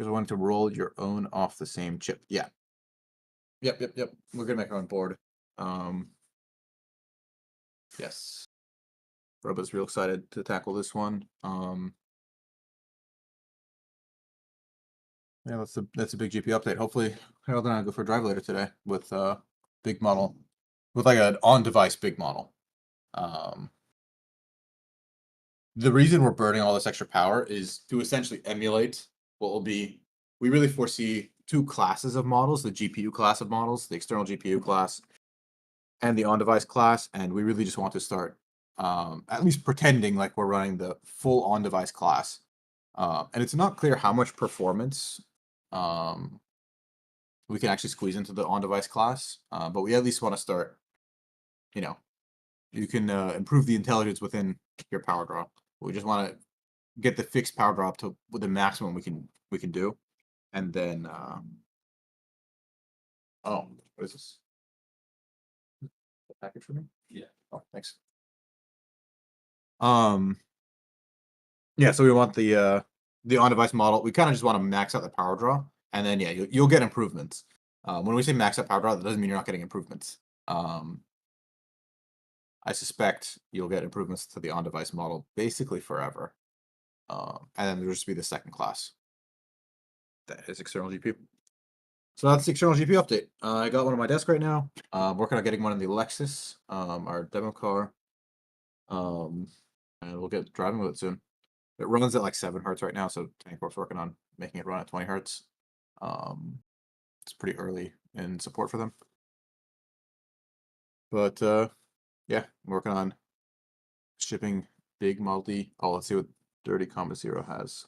Because I wanted to roll your own off the same chip. Yeah. Yep. We're gonna make our own board. Yes. Robo's real excited to tackle this one. Yeah, that's a big GPU update. Hopefully, Harold and I go for a drive later today with big model, with like an on-device big model. The reason we're burning all this extra power is to essentially emulate what will be. We really foresee two classes of models: the GPU class of models, the external GPU class, and the on-device class. And we really just want to start at least pretending like we're running the full on-device class. And it's not clear how much performance we can actually squeeze into the on-device class, but we at least want to start. You can improve the intelligence within your power draw. We just want to get the fixed power drop to the maximum we can do, and then oh, what is this? A package for me? Yeah. Oh, thanks. Yeah, so we want the on-device model. We kind of just want to max out the power draw, and then yeah, you'll get improvements. When we say max out power draw, that doesn't mean you're not getting improvements. I suspect you'll get improvements to the on-device model basically forever. And then there'll just be the second class. That is external GPU. So that's the external GPU update. I got one on my desk right now. Working on getting one in the Lexus, our demo car. And we'll get driving with it soon. It runs at like 7 hertz right now, so Tancorp's working on making it run at 20 hertz. It's pretty early in support for them. But yeah, I'm working on shipping big multi. Oh, let's see what dirty comma.0 has.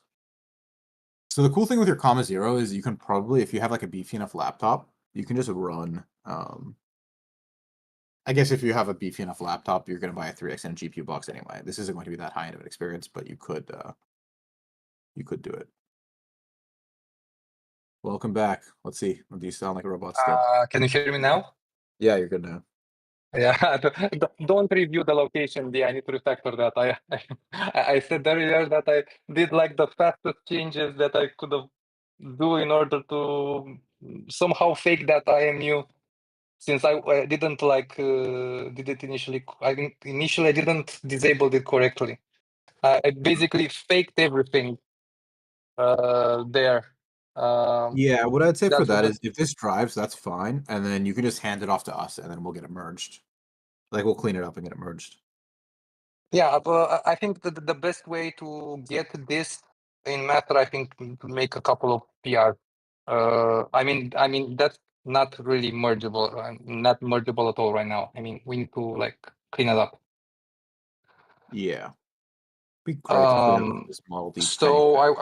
So the cool thing with your comma.0 is you can probably, if you have like a beefy enough laptop, you can just run. I guess if you have a beefy enough laptop, you're going to buy a 3x and a GPU box anyway. This isn't going to be that high end of an experience, but you could do it. Welcome back. Let's see. Do you sound like a robot still? Can you hear me now? Yeah, you're good now. Yeah, don't review the location. I need to refactor that. I said earlier that I did like the fastest changes that I could have do in order to somehow fake that IMU. Since I didn't did it initially. I think initially I didn't disable it correctly. I basically faked everything there. Yeah, what I'd say for That's what that the is if this drives, that's fine, and then you can just hand it off to us, and then we'll get it merged. Like we'll clean it up and get it merged. Yeah, I think that the best way to get this in Matter, I think, to make a couple of PR. I mean that's not really mergeable, not mergeable at all right now. I mean, we need to like clean it up. Yeah, be great to clean up this Model D tiny So bit.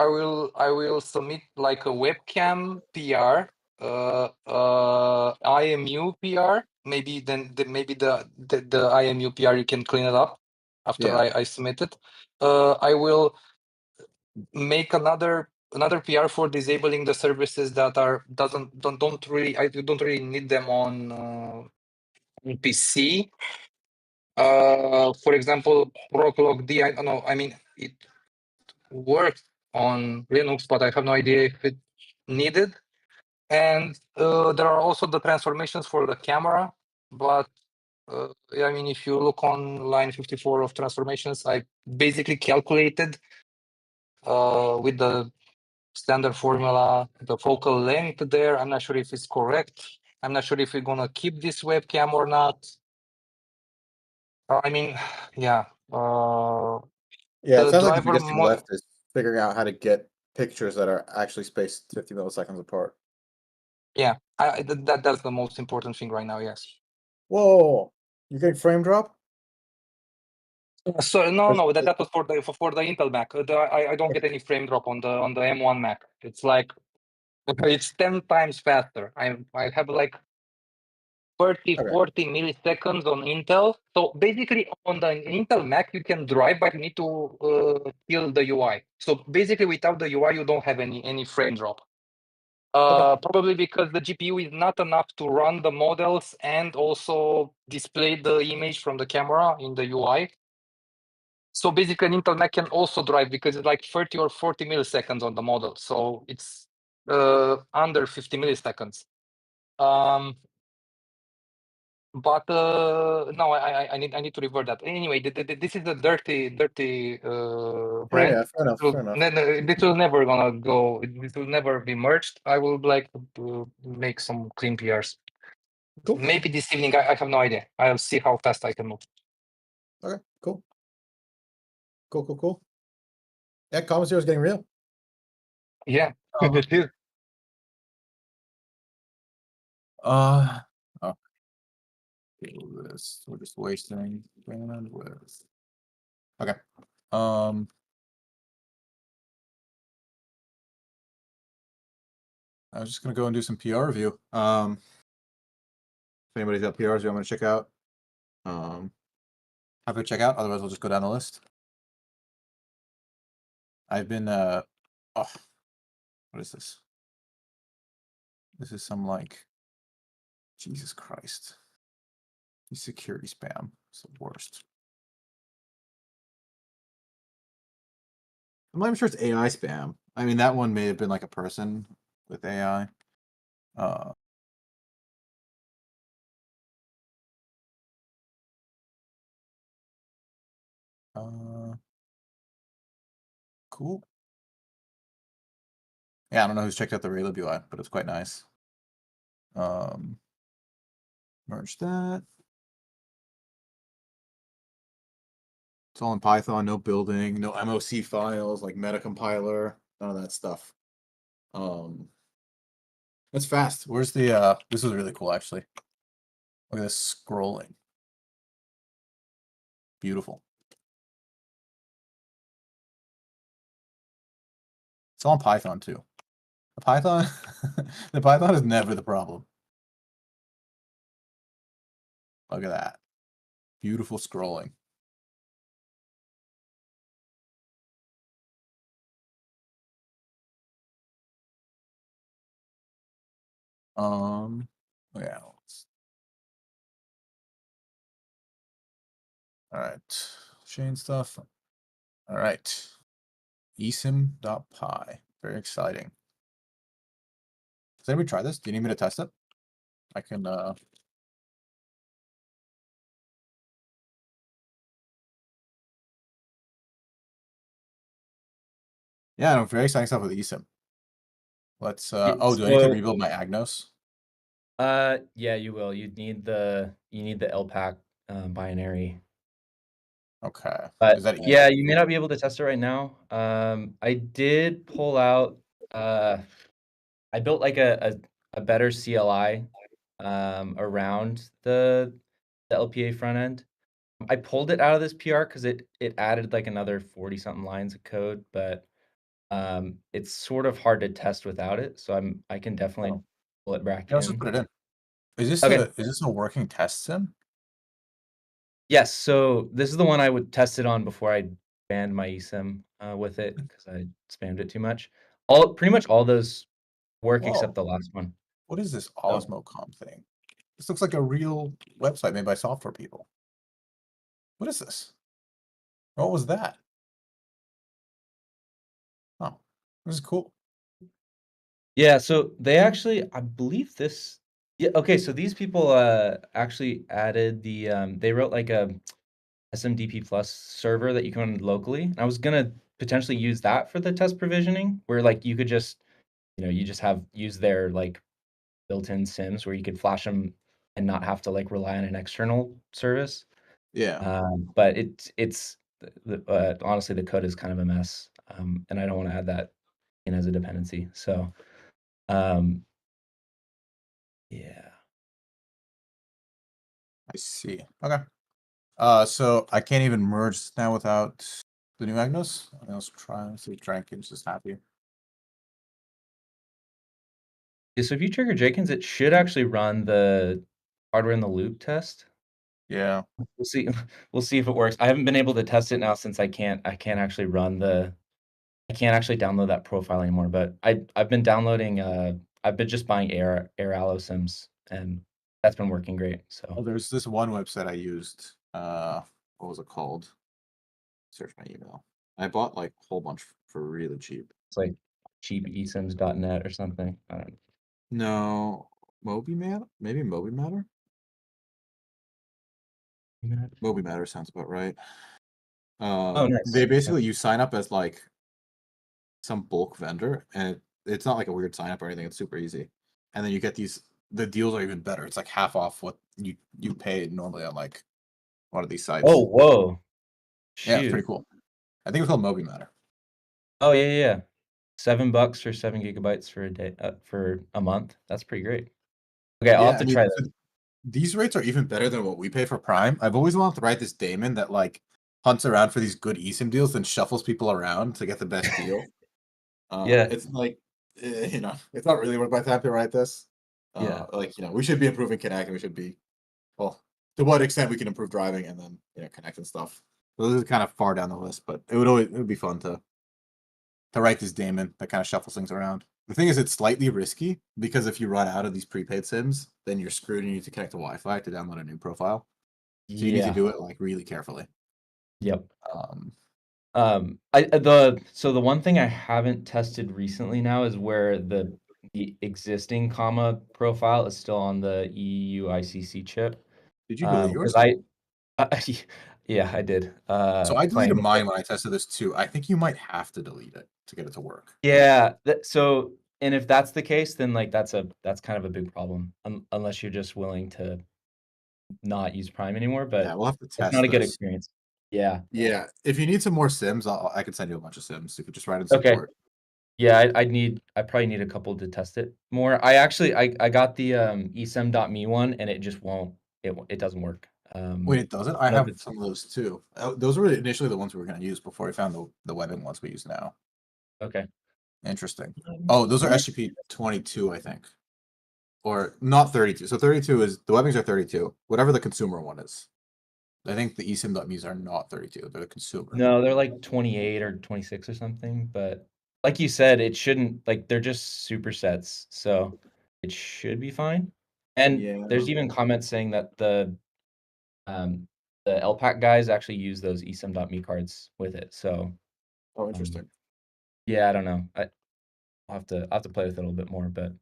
I will submit like a webcam PR, IMU PR. Maybe then maybe the IMU PR you can clean it up after Yeah. I submit it. I will make another PR for disabling the services that don't really need them on PC. For example, ProClock D. I don't know. I mean, it works on Linux, but I have no idea if it needed. And there are also the transformations for the camera, but I mean, if you look on line 54 of transformations, I basically calculated with the standard formula the focal length there. I'm not sure if it's correct. I'm not sure if we're gonna keep this webcam or not. I mean, yeah. Yeah, it The sounds like the driver biggest thing mod. left is figuring out how to get pictures that are actually spaced 50 milliseconds apart. Yeah, that's the most important thing right now. Yes. Whoa! You getting frame drop? So no, that was for the Intel Mac. I don't get any frame drop on the M1 Mac. It's like it's 10 times faster. I have like 30, Okay. 40 milliseconds on Intel. So basically on the Intel Mac you can drive, but you need to kill the UI. So basically without the UI you don't have any frame drop. Probably because the GPU is not enough to run the models and also display the image from the camera in the UI. So basically an Intel Mac can also drive because it's like 30 or 40 milliseconds on the model. So it's under 50 milliseconds. But no, I need to revert that. Anyway, this is a dirty brand. Yeah, fair enough. So Fair enough. this will never gonna go. This will never be merged. I would like to make some clean PRs. Cool. Maybe this evening. I have no idea. I'll see how fast I can move. Okay, cool. Cool. Yeah, Common Zero is getting real. Yeah. Uh, It is. oh, this we're just wasting bandwidth. Okay. I was just gonna go and do some PR review. If anybody's got PRs you want me to check out, happy to check out. Otherwise, we'll just go down the list. I've been oh, what is this? This is some like Jesus Christ. Security spam. It's the worst. I'm not even sure it's AI spam. I mean, that one may have been like a person with AI. Cool. Yeah, I don't know who's checked out the Raylib UI, but it's quite nice. Merge that. It's all in Python, no building, no MOC files, like meta compiler, none of that stuff. That's fast. Where's the this is really cool actually. Look at this scrolling. Beautiful. It's all in Python too. The Python the Python is never the problem. Look at that. Beautiful scrolling. Yeah. All right. Chain stuff. All right. esim.py. Very exciting. Does anybody try this? Do you need me to test it? I can yeah, no, very exciting stuff with esim. Let's oh, do I need to rebuild my Agnos? Yeah, you will. You need the LPAC binary. Okay. But Is that yeah, easy? you may not be able to test it right now. I did pull out I built like a better CLI around the LPA front end. I pulled it out of this PR because it added like another 40 something lines of code, but it's sort of hard to test without it. So I can definitely pull it back Yeah, let's just in. put it in. Is this Okay. is this a working test sim? Yes, so this is the one I would test it on before I banned my eSIM with it because I spammed it too much. Pretty much all those work except the last one. What is this So Osmocom thing? This looks like a real website made by software people. What is this? What was that? Oh, this is cool. yeah, so they actually, I believe this. Yeah, okay, so these people actually added the they wrote like a SMDP plus server that you can run locally. And I was gonna potentially use that for the test provisioning, where like you could just, you just use their like built-in sims where you could flash them and not have to like rely on an external service. Yeah. But honestly, the code is kind of a mess, and I don't want to add that in as a dependency. So, yeah. I see. Okay. So I can't even merge now without the new Agnos. Let's try and see if Jenkins is happy. Yeah, so if you trigger Jenkins, it should actually run the hardware in the loop test. Yeah. We'll see. We'll see if it works. I haven't been able to test it now since I can't actually I can't actually download that profile anymore. But I've been downloading. I've been just buying Air Allo sims, and that's been working great. So Oh, there's this one website I used. What was it called? Search my email. I bought like a whole bunch for really cheap. it's like cheapeSIMs.net or something. I don't know. No, Moby Matter? Maybe Moby Matter? Moby Matter sounds about right. Oh, nice. They basically, you sign up as like some bulk vendor, and it's not like a weird sign up or anything. It's super easy, and then you get the deals are even better. It's like half off what you pay normally on like one of these sites. Oh, whoa. yeah, it's pretty Shoot. cool. I think it's called Moby Matter. Oh, yeah. $7 for 7 gigabytes for a day, for a month. That's pretty great. Okay, I'll Yeah, have to I mean, try that. these rates are even better than what we pay for Prime. I've always wanted to write this daemon that like hunts around for these good eSIM deals, then shuffles people around to get the best deal. Yeah. It's like, it's not really worth my time to write this. Yeah. Like, we should be improving Connect, and we should be, well, to what extent we can improve driving and then, Connect and stuff. So this is kind of far down the list, but it would be fun to write this daemon that kind of shuffles things around. The thing is, it's slightly risky because if you run out of these prepaid SIMs, then you're screwed and you need to connect to Wi-Fi to download a new profile. So you need to Yeah. do it like really carefully. Yep. Um, So the one thing I haven't tested recently now is where the existing comma profile is still on the EUICC chip. did you delete yours? Because yeah, I did. So I deleted Playing with mine it. when I tested this too. I think you might have to delete it to get it to work. Yeah. So, and if that's the case, then like that's kind of a big problem, unless you're just willing to not use Prime anymore. Yeah, But we'll have to it's test not a good this. experience. Yeah. Yeah, if you need some more Sims, I can send you a bunch of Sims. You could just write in Okay. support. Yeah, I probably need a couple to test it more. I got the eSIM.me one and it just won't it doesn't work. Wait, it doesn't? I I don't know if have it's some of those too. Those were initially the ones we were going to use before we found the webbing ones we use now. okay. Interesting. Oh, those are Alright. SGP 22, I think. Or not 32. So 32 is the webbings are 32, whatever the consumer one is. I think the eSIM.me's are not 32. They're the consumer. No, they're like 28 or 26 or something, but like you said, it shouldn't like they're just supersets, so it should be fine. And Yeah. there's even comments saying that the LPAC guys actually use those eSIM.me cards with it. So Oh, interesting. yeah, I don't know. I'll have to play with it a little bit more, but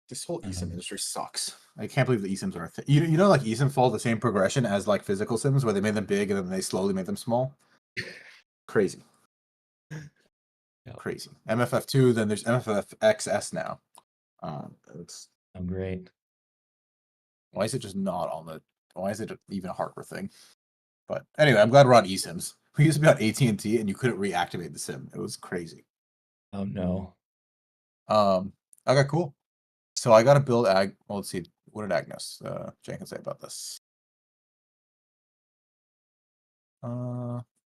This whole eSIM industry sucks. I can't believe the eSIMs are a thing. You know, like eSIM follow the same progression as like physical SIMs, where they made them big and then they slowly made them small. Crazy. Yep. Crazy. MFF2, then there's MFF XS now. It's great. why is it just not on the? Why is it even a hardware thing? But anyway, I'm glad we're on eSIMs. We used to be on AT&T, and you couldn't reactivate the SIM. It was crazy. Oh no. Okay, cool. So I got to build Ag. Well, let's see. What did Agnes Jenkins say about this?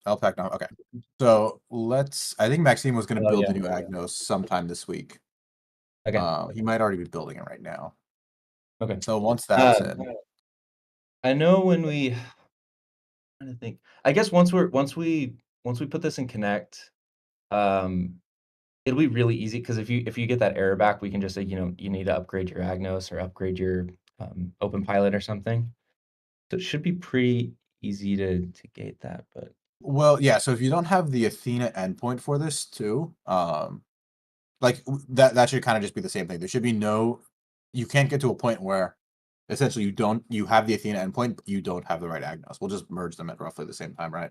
Alpac now. Okay. So I think Maxime was going to Oh, build yeah. the new Agnos sometime this week. Okay. He might already be building it right now. Okay. So once that's in, I know when we trying to think. I guess once we put this in Connect, it'll be really easy because if you get that error back, we can just say, you need to upgrade your Agnos or upgrade your OpenPilot or something. So it should be pretty easy to gate that, but well, yeah. So if you don't have the Athena endpoint for this too, like that should kind of just be the same thing. There should be you can't get to a point where essentially you have the Athena endpoint, but you don't have the right Agnos. We'll just merge them at roughly the same time, right?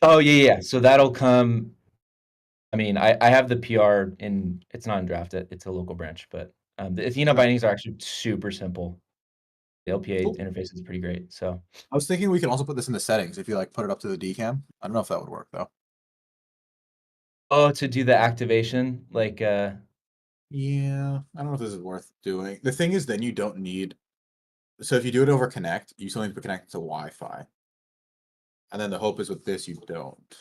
oh yeah. So that'll come. I mean, I have the PR it's not in draft, it's a local branch, but the Athena Okay. bindings are actually super simple. The LPA Cool. interface is pretty great. So I was thinking we can also put this in the settings if you like put it up to the DCAM. I don't know if that would work though. oh, to do the activation, like Yeah, I don't know if this is worth doing. The thing is, then you don't need. So if you do it over Connect, you still need to be connected to Wi-Fi, and then the hope is with this you don't.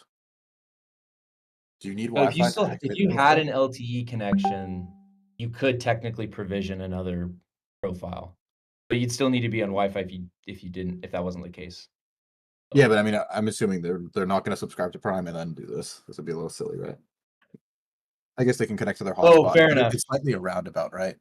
Do you need so Wi-Fi to if activate the you had profile? an LTE connection, you could technically provision another profile, but you'd still need to be on Wi-Fi if that wasn't the case. Yeah, but I mean, I'm assuming they're not going to subscribe to Prime and then do this. This would be a little silly, right? I guess they can connect to their Oh, hotspot, fair but enough. it's slightly a roundabout, right?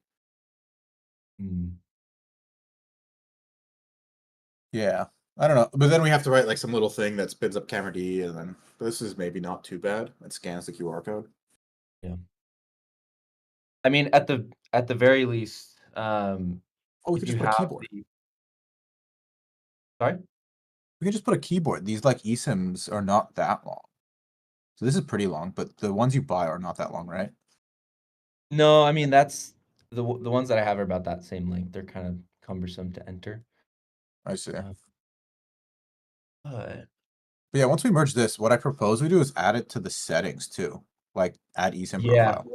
Yeah, I don't know, but then we have to write like some little thing that spins up camera D, and then this is maybe not too bad. It scans the QR code. Yeah. I mean, at the very least, Oh, we if could you just put a have keyboard. the sorry? We could just put a keyboard. These like eSIMs are not that long. So this is pretty long, but the ones you buy are not that long, right? No, I mean, that's the ones that I have are about that same length. They're kind of cumbersome to enter. I see. Uh, but But yeah, once we merge this, what I propose we do is add it to the settings too. Like add eSIM yeah. profile.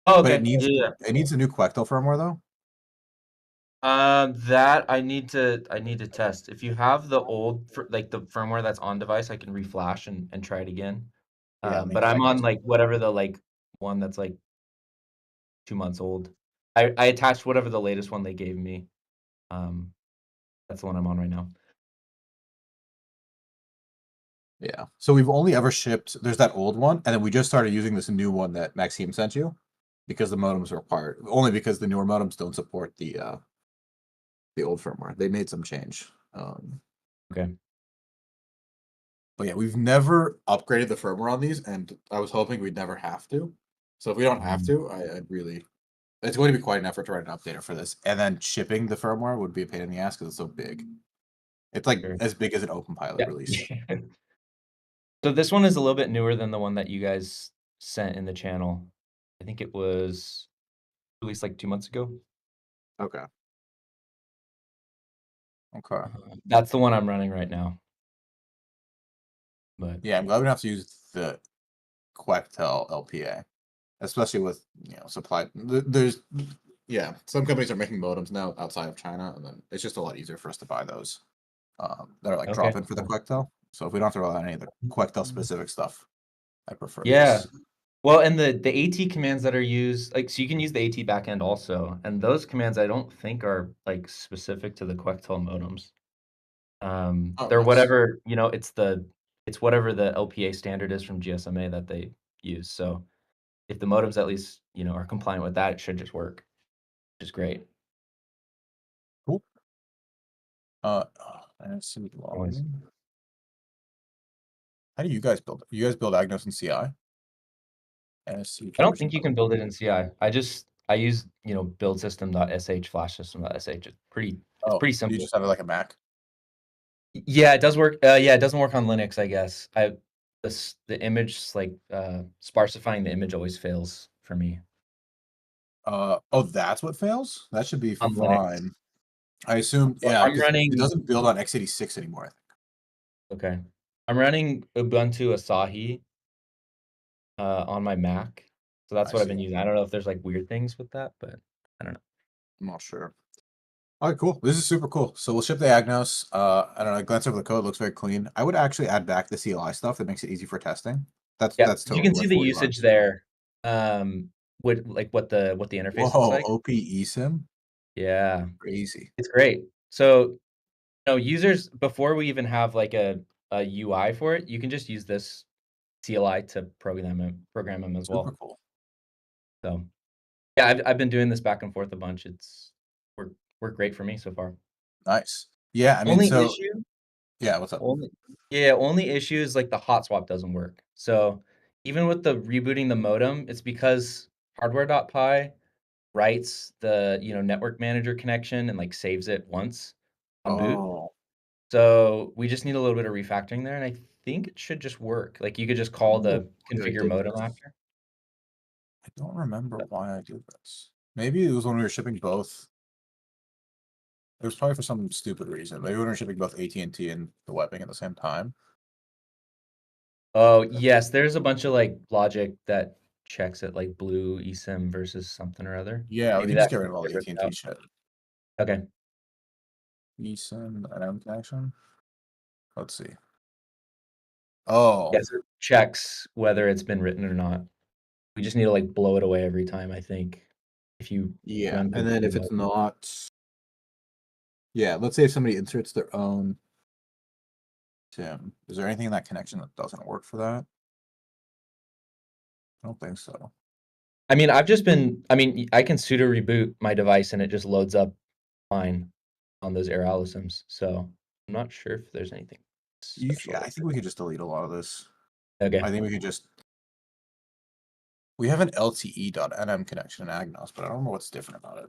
Oh, But okay. Yeah. it needs a new Quectel firmware though. That I need to test. If you have the old like the firmware that's on device, I can reflash and try it again. Yeah, But I'm on like whatever the like one that's like 2 months old. I attached whatever the latest one they gave me. Um, that's the one I'm on right now. Yeah. So we've only ever shipped, there's that old one, and then we just started using this new one that Maxime sent you because the modems are required. Only because the newer modems don't support the old firmware. They made some change. Okay. But yeah, we've never upgraded the firmware on these, and I was hoping we'd never have to. So if we don't have to, I'd really, it's going to be quite an effort to write an updater for this. And then shipping the firmware would be a pain in the ass because it's so big. It's like Sure. as big as an open pilot release. So this one is a little bit newer than the one that you guys sent in the channel. I think it was released like 2 months ago. Okay. Okay. That's the one I'm running right now. But Yeah, I'm glad we don't have to use the Quectel LPA, especially with supply. There's yeah, some companies are making modems now outside of China, and then it's just a lot easier for us to buy those that are like okay. drop in for the Quectel. So if we don't have to rely on any of the Quectel specific stuff, I prefer Yeah. this. Well, and the AT commands that are used, like, so you can use the AT backend also, and those commands I don't think are like specific to the Quectel modems. Oh, They're nice. whatever, it's whatever the LPA standard is from GSMA that they use. So if the modems at least, are compliant with that, it should just work, which is great. Cool. NSC Always. login. How do you guys build it? You guys build Agnos and CI? NSC I don't think version you can build it in CI. I use, build system.sh flash system.sh. It's pretty Oh, you simple. just have it like a Mac? Yeah, it does work. Yeah, it doesn't work on Linux, I guess. The image like sparsifying the image always fails for me Oh, that's what fails? That should be on Linux. fine. I assume, But yeah, I'm because it running doesn't build on x86 anymore, I think. okay. I'm running Ubuntu Asahi on my Mac. So that's I what I've see. been using. I don't know if there's like weird things with that, but I don't know. I'm not sure. All right, cool. This is super cool. So we'll ship the Agnos. I don't know. I glance over the code; looks very clean. I would actually add back the CLI stuff that makes it easy for testing. That's Yeah, that's you totally can see worth the 40 usage bucks. there. With like what the interface looks Whoa, like. OP eSIM, Yeah, crazy. it's great. So, users before we even have like a UI for it, you can just use this CLI to program them as Super well. cool. So, yeah, I've been doing this back and forth a bunch. It's worked great for me so far. Nice. Yeah, I mean, Only so issue, yeah. What's up? only issue is like the hot swap doesn't work. So even with the rebooting the modem, it's because hardware.py writes the network manager connection and like saves it once on boot. Oh, So we just need a little bit of refactoring there, and I think it should just work. Like you could just call the I configure did modem this. after. I don't remember why I did this. Maybe it was when we were shipping both. It was probably for some stupid reason. Maybe when we were shipping both AT&T and the webbing at the same time. Oh yes, there's a bunch of like logic that checks it, like blue eSIM versus something or other. Yeah, we Maybe can that just get rid can of all get the ripped AT&T out. shit. Okay. eSIM and M connection. Let's see. Oh, Yes, it checks whether it's been written or not. We just need to like blow it away every time, I think. If you yeah. run And then if it's not, yeah, let's say if somebody inserts their own SIM, is there anything in that connection that doesn't work for that? I don't think so. I mean, I can sudo reboot my device and it just loads up fine on those Air sims. So I'm not sure if there's anything special. Yeah, I think we could just delete a lot of this. Okay. I think we could just We have an LTE.nm connection in Agnos, but I don't know what's different about it.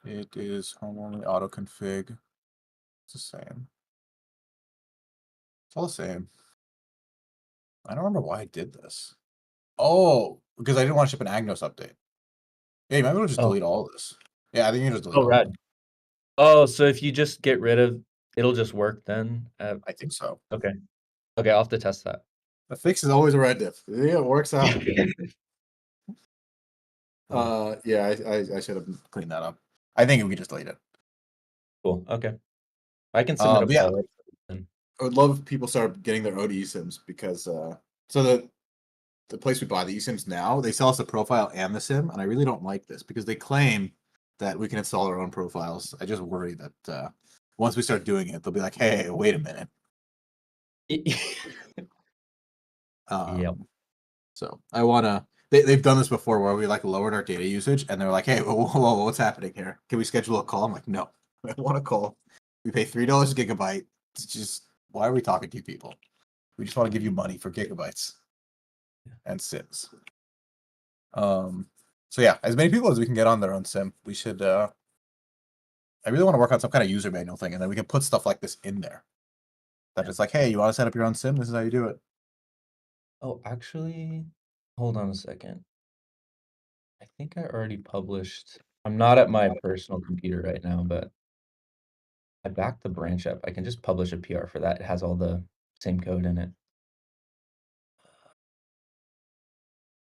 It is home only auto config. It's the same. It's all the same. I don't remember why I did this. Oh, because I didn't want to ship an Agnos update. Hey, maybe we'll just delete all of this. Yeah, I think you just delete Oh, all right. of it. Oh, so if you just get rid of, it'll just work then? I think so. Okay. Okay, I'll have to test that. The fix is always a red diff. Yeah, it works out. Yeah, I should have cleaned that up. I think we could just delete it. Cool. Okay. I can submit a Yeah. follow-up then. I would love if people start getting their own eSIMs because so the place we buy the eSIMs now, they sell us the profile and the SIM, and I really don't like this because they claim that we can install our own profiles. I just worry that once we start doing it, they'll be like, "Hey, wait a minute." Yep. So I wanna. They've done this before where we like lowered our data usage, and they're like, "Hey, whoa, what's happening here? Can we schedule a call?" I'm like, "No, I want a call. We pay $3 a gigabyte. It's just why are we talking to you people? We just want to give you money for gigabytes and SIMs." So yeah, as many people as we can get on their own SIM, we should. I really want to work on some kind of user manual thing, and then we can put stuff like this in there. That it's like, hey, you want to set up your own SIM? This is how you do it. Oh, actually, hold on a second. I think I already published. I'm not at my personal computer right now, but I backed the branch up. I can just publish a PR for that. It has all the same code in it.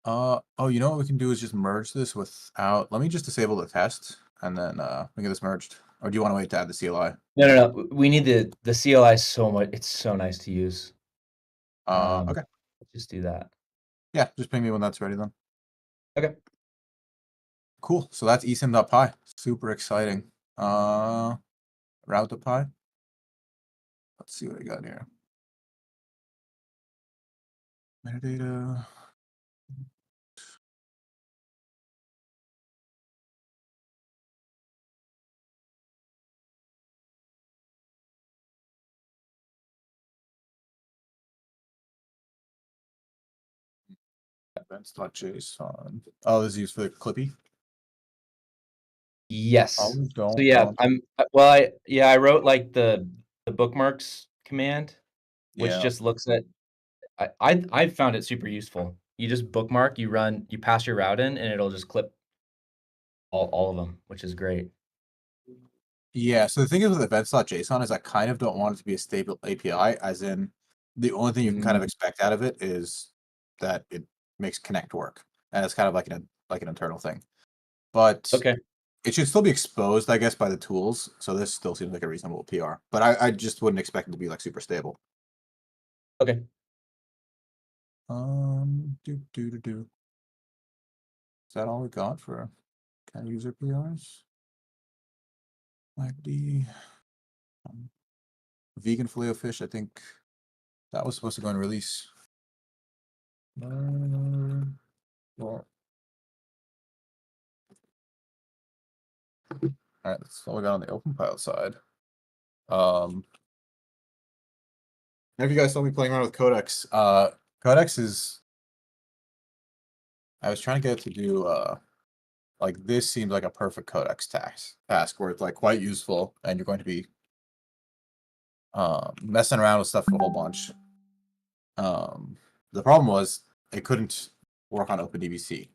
Oh, you know what we can do is just merge this without. Let me just disable the test, and then we get this merged. Or do you want to wait to add the CLI? No. We need the CLI so much. It's so nice to use. Okay. Just do that. Yeah, just ping me when that's ready then. Okay. Cool. So that's eSIM.py. Super exciting. Route.py. Let's see what I got here. Metadata. Events.json. Oh, this is used for the Clippy. Yes. Oh, So don't yeah, want. I wrote like the bookmarks command, which Yeah. just looks at. I found it super useful. You just bookmark, you pass your route in, and it'll just clip all of them, which is great. Yeah, so the thing is with events.json is I kind of don't want it to be a stable API, as in the only thing you can kind of expect out of it is that it makes connect work. And it's kind of like an internal thing. But Okay. it should still be exposed, I guess, by the tools. So this still seems like a reasonable PR. But I just wouldn't expect it to be like super stable. Okay. Do. Is that all we got for kind of user PRs? Like the vegan filet of fish, I think that was supposed to go in release. Well, all right, that's all we got on the open pile side. Have you guys saw me playing around with Codex? Codex is. I was trying to get it to do like this seems like a perfect Codex task where it's like quite useful and you're going to be messing around with stuff a whole bunch. The problem was it couldn't work on OpenDBC.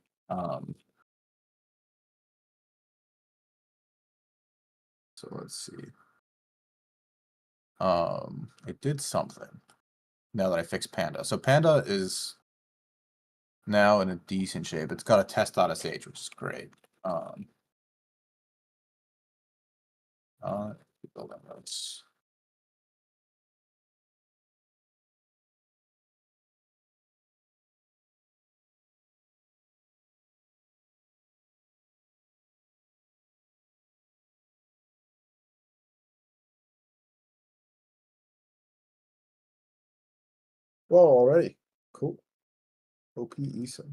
So let's see. It did something now that I fixed Panda. So Panda is now in a decent shape. It's got a test.sh, which is great. Build that notes. Whoa, already. Cool. OP eSIM.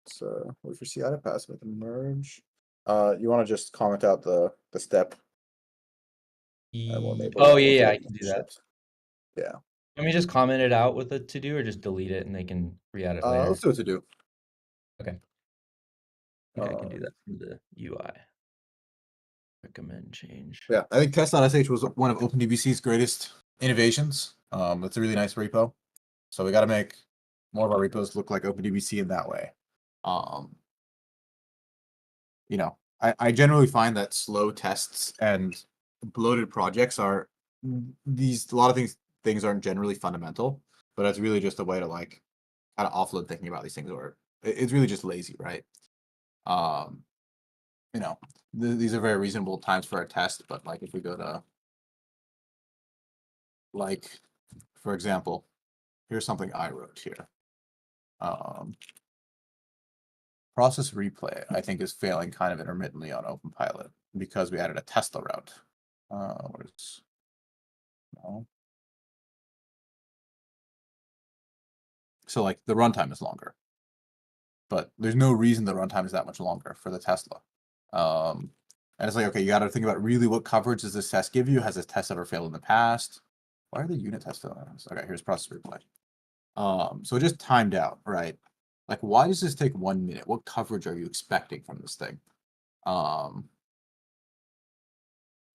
So wait for CI to pass with a merge. You want to just comment out the step? And we'll enable Oh, it with yeah, the I can do that. shift. Yeah. Let me just comment it out with a to do or just delete it and they can re-add it later. Let's do it to do. Okay. Yeah, I can do that from the UI. Recommend change. Yeah, I think test.sh was one of OpenDBC's greatest innovations. It's a really nice repo. So we got to make more of our repos look like OpenDBC in that way. You know, I generally find that slow tests and bloated projects are a lot of things aren't generally fundamental, but it's really just a way to like kind of offload thinking about these things, or it's really just lazy, right? You know, these are very reasonable times for a test, but like if we go to like, for example, here's something I wrote here. Process replay, I think, is failing kind of intermittently on OpenPilot because we added a Tesla route. What is no? So like the runtime is longer, but there's no reason the runtime is that much longer for the Tesla. And it's like, okay, you got to think about really what coverage does this test give you? Has this test ever failed in the past? Why are the unit tests failing? Okay, here's process replay. So it just timed out, right? Like, why does this take 1 minute? What coverage are you expecting from this thing?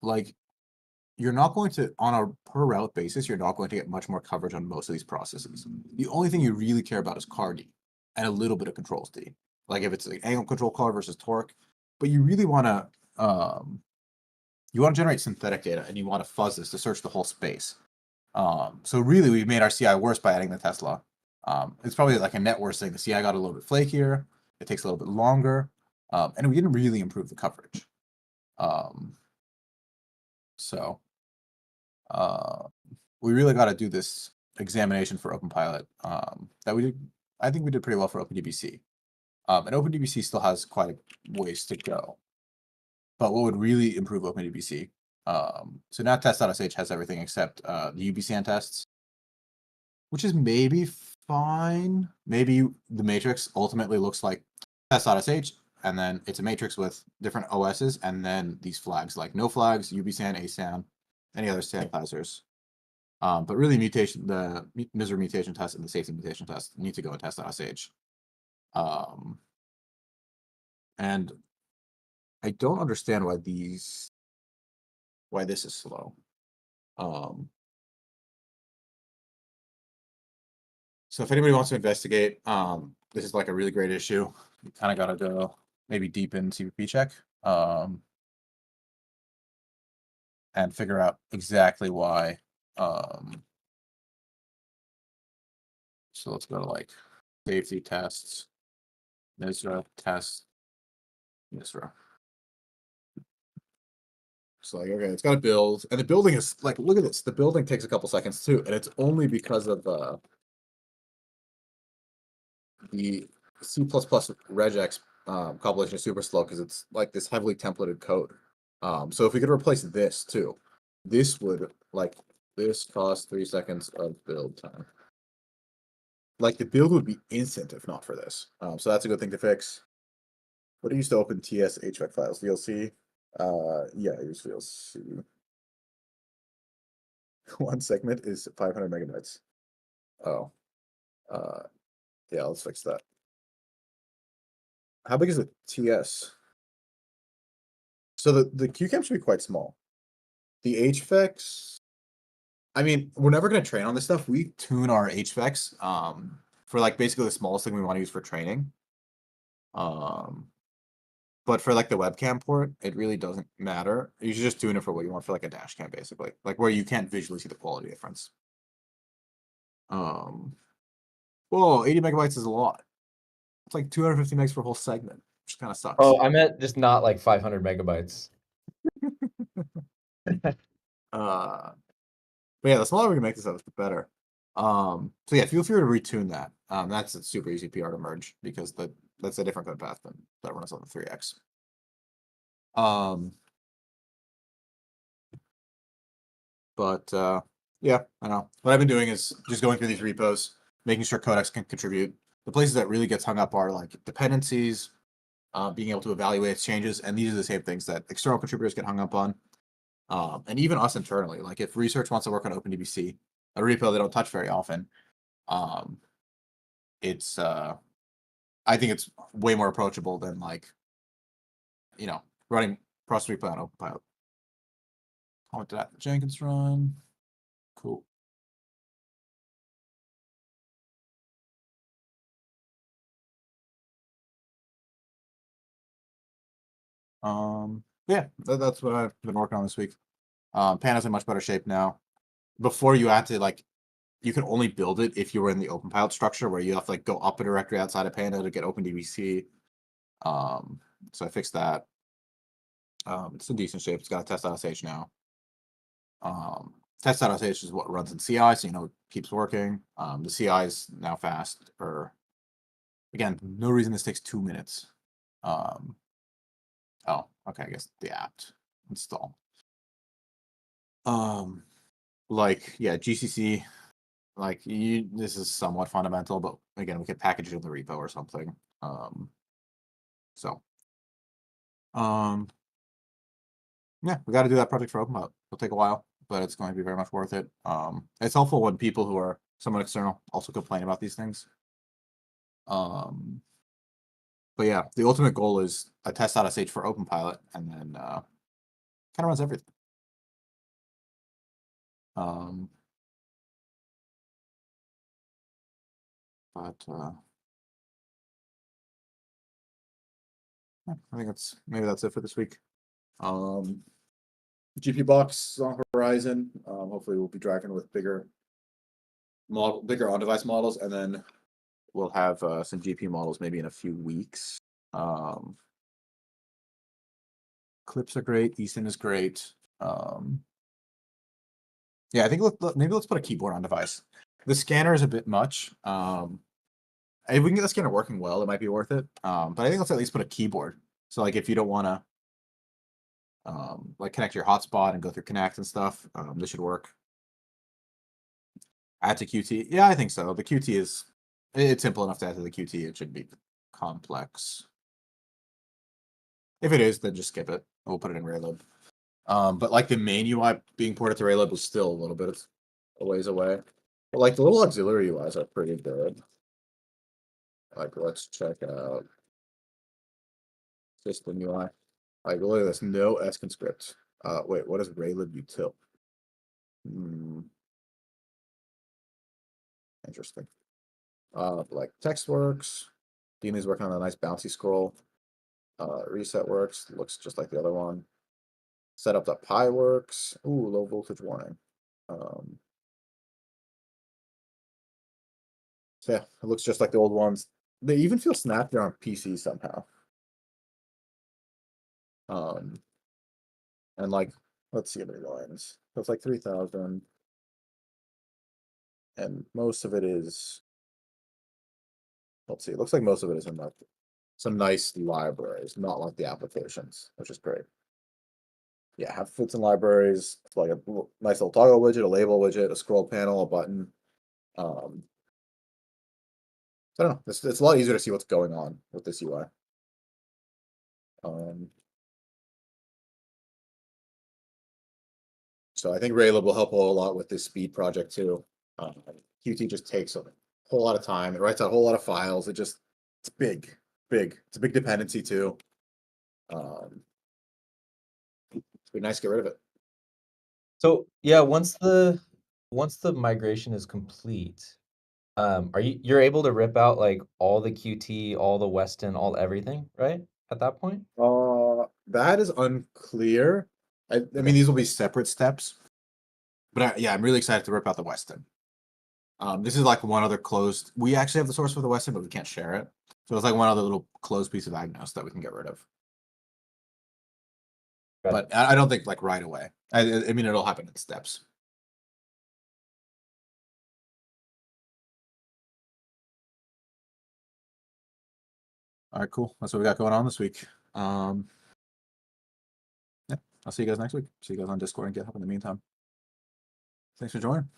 Like, you're not going to, on a per route basis, you're not going to get much more coverage on most of these processes. The only thing you really care about is car D and a little bit of controls D. Like if it's an angle control car versus torque, but you really want to, generate synthetic data and you want to fuzz this to search the whole space. So really we made our CI worse by adding the Tesla. It's probably like a net worse thing. The CI got a little bit flakier. It takes a little bit longer. And we didn't really improve the coverage. So we really got to do this examination for OpenPilot that we did. I think we did pretty well for OpenDBC. And OpenDBC still has quite a ways to go. But what would really improve OpenDBC? So now test.sh has everything except the UBCN tests, which is maybe fine. Maybe the matrix ultimately looks like test.sh, and then it's a matrix with different OSs, and then these flags like no flags, UBCN, ASAN, any other sanitizers. But really, the misery mutation test and the safety mutation test need to go in test.sh. And I don't understand why this is slow. So if anybody wants to investigate, this is like a really great issue. You kind of got to go maybe deep in CVP check and figure out exactly why. So let's go to like safety tests, Misra test, Misra. So like, okay, it's got to build, and the building is like, look at this. The building takes a couple seconds too, and it's only because of the C++ regex compilation is super slow because it's like this heavily templated code. So if we could replace this too, this would like this cost 3 seconds of build time. Like the build would be instant if not for this. So that's a good thing to fix. What do you use to open TS HVAC files? VLC? Yeah, I use VLC. One segment is 500 megabytes. Oh. Yeah, let's fix that. How big is the TS? So the QCam should be quite small. The HVACs, I mean, we're never going to train on this stuff. We tune our HVACs for like basically the smallest thing we want to use for training. But for like the webcam port, it really doesn't matter. You should just tune it for what you want for like a dash cam, basically, like where you can't visually see the quality difference. Whoa, 80 megabytes is a lot. It's like 250 megs for a whole segment, which kind of sucks. Oh, I meant just not like 500 megabytes. But yeah, the smaller we can make this up, the better. So yeah, feel free to retune that. That's a super easy PR to merge because that's a different code path than that runs on the 3x. But yeah, I don't know. What I've been doing is just going through these repos, making sure Codex can contribute. The places that really gets hung up are like dependencies, being able to evaluate its changes, and these are the same things that external contributors get hung up on, and even us internally. Like if research wants to work on OpenDBC, a repo they don't touch very often, it's I think it's way more approachable than like, running process replay on OpenPilot. Comment to that Jenkins run. Cool. Yeah, that's what I've been working on this week. Panda's in much better shape now. Before you had to like, you could only build it if you were in the OpenPilot structure where you have to like go up a directory outside of Panda to get OpenDBC. So I fixed that. It's in decent shape. It's got a test.sh now. Test.sh is what runs in CI, so it keeps working. The CI is now fast. Or again, no reason this takes 2 minutes. Oh, okay, I guess the apt install. Like, yeah, GCC, like this is somewhat fundamental, but again, we could package it in the repo or something. Yeah, we got to do that project for OpenPilot. It'll take a while, but it's going to be very much worth it. It's helpful when people who are somewhat external also complain about these things. But yeah, the ultimate goal is a test.sh for OpenPilot, and then kind of runs everything. Yeah, I think maybe that's it for this week. GP box on horizon. Hopefully we'll be driving with bigger on-device models, and then we'll have some GP models maybe in a few weeks. Clips are great. Easton is great. Yeah, I think maybe let's put a keyboard on device. The scanner is a bit much. If we can get the scanner working well, it might be worth it. But I think let's at least put a keyboard. So like if you don't want to like connect your hotspot and go through connect and stuff, this should work. Add to Qt. Yeah, I think so. The Qt it's simple enough to add to the Qt. It should be complex. If it is, then just skip it. We'll put it in Raylib. But like the main UI being ported to Raylib was still a little bit a ways away. But like the little auxiliary UIs are pretty good. Like let's check out system UI. Like look at this, no Eskin script. Wait, what is Raylib util? Interesting. Like text works. Dean's working on a nice bouncy scroll. Reset works, looks just like the other one. Setup.py works. Ooh, low voltage warning. So yeah, it looks just like the old ones. They even feel snappier on PC somehow. And like, let's see how many lines. So it's like 3,000. And most of it is, let's see, it looks like most of it is in like some nice libraries, not like the applications, which is great. Yeah, have fits in libraries, like a nice little toggle widget, a label widget, a scroll panel, a button. I don't know. It's a lot easier to see what's going on with this UI. So I think Raylib will help a lot with this speed project too. Qt just takes a whole lot of time. It writes out a whole lot of files. It's big. It's a big dependency too. It'd be nice to get rid of it. So yeah, once the migration is complete, you're able to rip out like all the Qt, all the Weston, all everything, right? At that point? That is unclear. I mean, these will be separate steps. But yeah, I'm really excited to rip out the Weston. This is like one other closed. We actually have the source for the Weston, but we can't share it. So it's like one other little closed piece of Agnos that we can get rid of. Right. But I don't think like right away. I mean, it'll happen in steps. All right, cool. That's what we got going on this week. Yeah, I'll see you guys next week. See you guys on Discord and GitHub in the meantime. Thanks for joining.